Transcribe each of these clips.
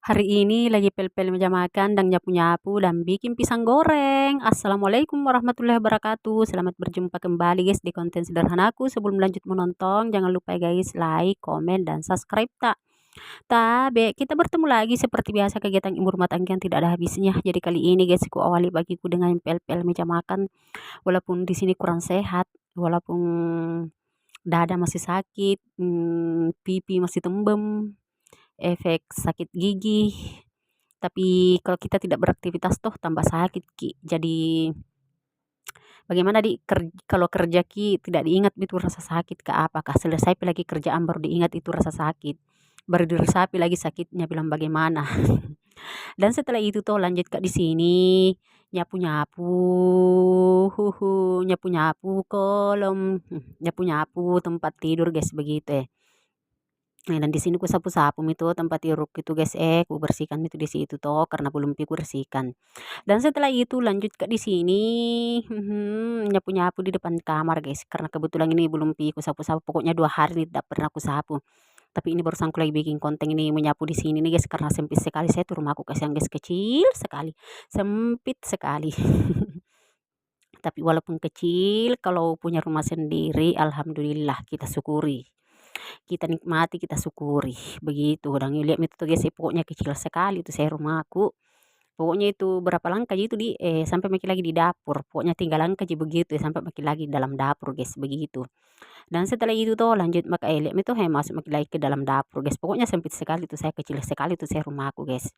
Hari ini lagi pel-pel meja makan dan nyapu-nyapu dan bikin pisang goreng. Assalamualaikum warahmatullahi wabarakatuh. Selamat berjumpa kembali guys di konten sederhanaku. Sebelum lanjut menonton, jangan lupa ya guys like, komen, dan subscribe tak. Tabe, kita bertemu lagi seperti biasa kegiatan ibu rumah tangga yang tidak ada habisnya. Jadi kali ini guys, aku awali bagiku dengan pel-pel meja makan. Walaupun di sini kurang sehat, walaupun dada masih sakit, pipi masih tembem, efek sakit gigi. Tapi kalau kita tidak beraktivitas toh tambah sakit Ki. Jadi bagaimana kalau kerja Ki tidak diingat itu rasa sakit ke apakah selesai lagi kerjaan baru diingat itu rasa sakit. Baru diresapi lagi sakitnya bilang bagaimana. Dan setelah itu toh lanjut Kak di sini nyapu-nyapu, nyapu-nyapu kolom, nyapu-nyapu tempat tidur guys begitu. Nah, dan di sini ku sapu-sapu itu tempat tidur itu guys, ku bersihkan itu di situ toh karena belum pi bersihkan. Dan setelah itu lanjut ke di sini, nyapu-nyapu di depan kamar guys, karena kebetulan ini belum pi ku sapu-sapu, pokoknya 2 hari ini tidak pernah aku sapu. Tapi ini barusan aku lagi bikin konten ini menyapu di sini nih guys, karena sempit sekali saya tuh rumahku kasihan guys, kecil sekali, sempit sekali. Tapi walaupun kecil, kalau punya rumah sendiri, alhamdulillah kita syukuri. Kita nikmati, kita syukuri, begitu. Dan lihat itu guys, pokoknya kecil sekali itu saya rumahku. Pokoknya itu berapa langkah aja itu sampai makin lagi di dapur. Pokoknya tinggal langkah aja begitu ya, sampai makin lagi dalam dapur guys, begitu. Dan setelah itu tuh lanjut maka lihat itu saya masuk makin lagi ke dalam dapur guys. Pokoknya sempit sekali itu saya, kecil sekali itu saya rumahku guys.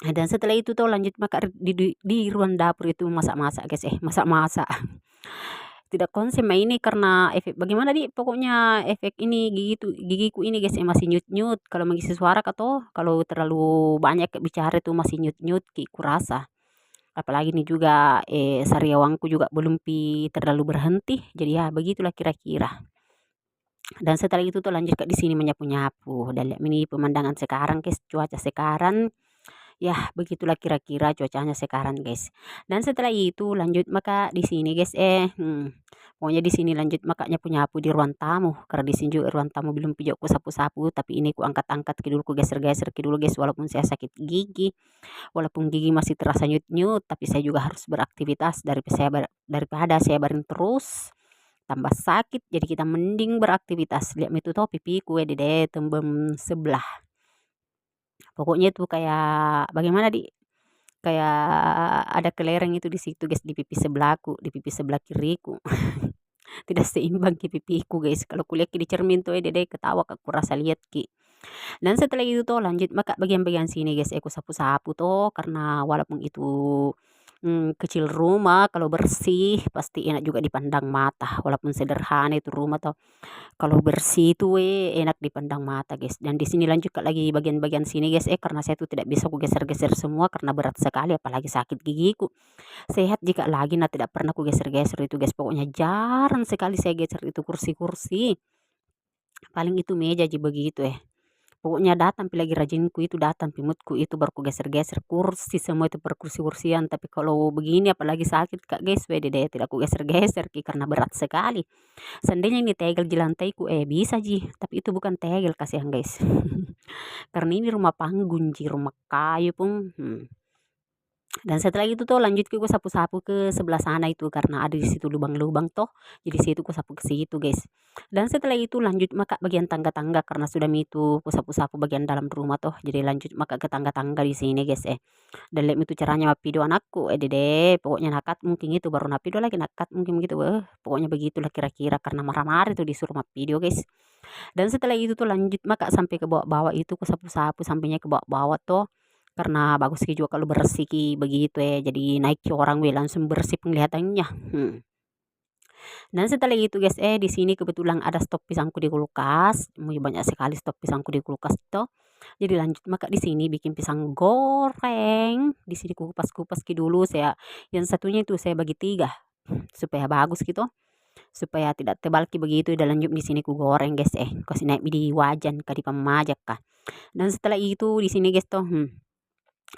Dan setelah itu tuh lanjut maka di ruang dapur itu masak-masak guys, masak-masak. Tidak konsen ini karena efek bagaimana pokoknya efek ini gigiku ini guys, masih nyut-nyut kalau mengisi suara atau kalau terlalu banyak bicara itu masih nyut-nyut Ki kurasa. Apalagi ini juga sariawangku juga belum terlalu berhenti. Jadi ya begitulah kira-kira. Dan setelah itu tuh lanjut ke di sini menyapu-nyapu. Dan lihat ini pemandangan sekarang guys, cuaca sekarang. Ya, begitulah kira-kira cuacanya sekarang, guys. Dan setelah itu lanjut maka di sini, guys, pokoknya di sini lanjut maka nyapu-nyapu di ruang tamu. Karena di sini juga ruang tamu belum pijak ku sapu-sapu, tapi ini ku angkat-angkat ke dulu, ku geser-geser ke dulu, guys, walaupun saya sakit gigi. Walaupun gigi masih terasa nyut-nyut, tapi saya juga harus beraktivitas daripada saya baring terus tambah sakit. Jadi kita mending beraktivitas. Lihat itu toh pipiku dede tembem sebelah. Pokoknya itu kayak bagaimana kayak ada kelereng itu di situ guys, di pipi sebelahku, di pipi sebelah kiriku. Tidak seimbang ki pipiku guys. Kalau kulihat di cermin tuh dede ketawa aku rasa lihat ki. Dan setelah itu tuh lanjut maka bagian-bagian sini guys, aku sapu-sapu tuh karena walaupun itu kecil rumah kalau bersih pasti enak juga dipandang mata. Walaupun sederhana itu rumah tuh kalau bersih itu enak dipandang mata guys. Dan di sini lanjut lagi bagian-bagian sini guys, karena saya tuh tidak bisa ku geser-geser semua karena berat sekali apalagi sakit gigiku. Sehat jika lagi tidak pernah ku geser-geser itu guys. Pokoknya jarang sekali saya geser itu kursi-kursi. Paling itu meja aja begitu. Pokoknya datang lagi rajinku itu datang pimutku itu baru ku geser-geser kursi semua itu per kursi-kursian. Tapi kalau begini apalagi sakit Kak guys, wede deh tidak ku geser-geser ki karena berat sekali. Seandainya ini tegel di lantaiku bisa ji, tapi itu bukan tegel kasihan guys. Karena ini rumah panggung ji, rumah kayu pun. Dan setelah itu tuh lanjut ke sapu-sapu ke sebelah sana itu karena ada di situ lubang-lubang toh. Jadi situ ku sapu ke situ guys. Dan setelah itu lanjut maka bagian tangga-tangga karena sudah itu ku sapu-sapu bagian dalam rumah toh. Jadi lanjut maka ke tangga-tangga di sini guys. Dan lihat itu caranya video anakku dede pokoknya nakat mungkin itu baru video lagi nakat mungkin begitu. Pokoknya begitulah kira-kira karena marah-marah itu disuruh video guys. Dan setelah itu tuh lanjut maka sampai ke bawah-bawah itu ku sapu-sapu sampingnya ke bawah-bawah toh. Karena bagus ki juga kalau bersih ki begitu jadi naik ki orang langsung bersih penglihatannya. Dan setelah itu guys, di sini kebetulan ada stok pisangku di kulkas, banyak sekali stok pisangku di kulkas toh. Jadi lanjut maka di sini bikin pisang goreng. Di sini kupas-kupas ki dulu saya. Yang satunya itu saya bagi 3 supaya bagus gitu. Supaya tidak tebal ki begitu dan lanjut di sini ku goreng guys, kasih naik di wajan kah di pemajak kah. Dan setelah itu di sini guys toh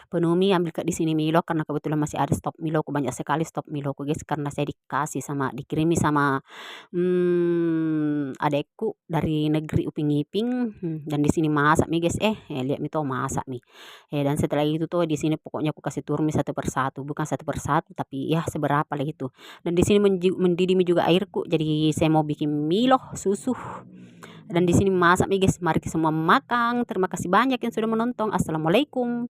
penuh mie, ambil di sini Milo karena kebetulan masih ada stok Miloku, banyak sekali stok Miloku guys, karena saya dikirimi sama, adekku dari negeri Uping Iping, dan di sini masak mie guys, lihat mie tuh masak mie. Dan setelah itu tuh di sini pokoknya aku kasih tumis satu persatu, bukan satu persatu tapi ya seberapa lah gitu. Dan di sini mendidih mie juga airku, jadi saya mau bikin Milo susu. Dan di sini masak mie guys, mari semua makan. Terima kasih banyak yang sudah menonton. Assalamualaikum.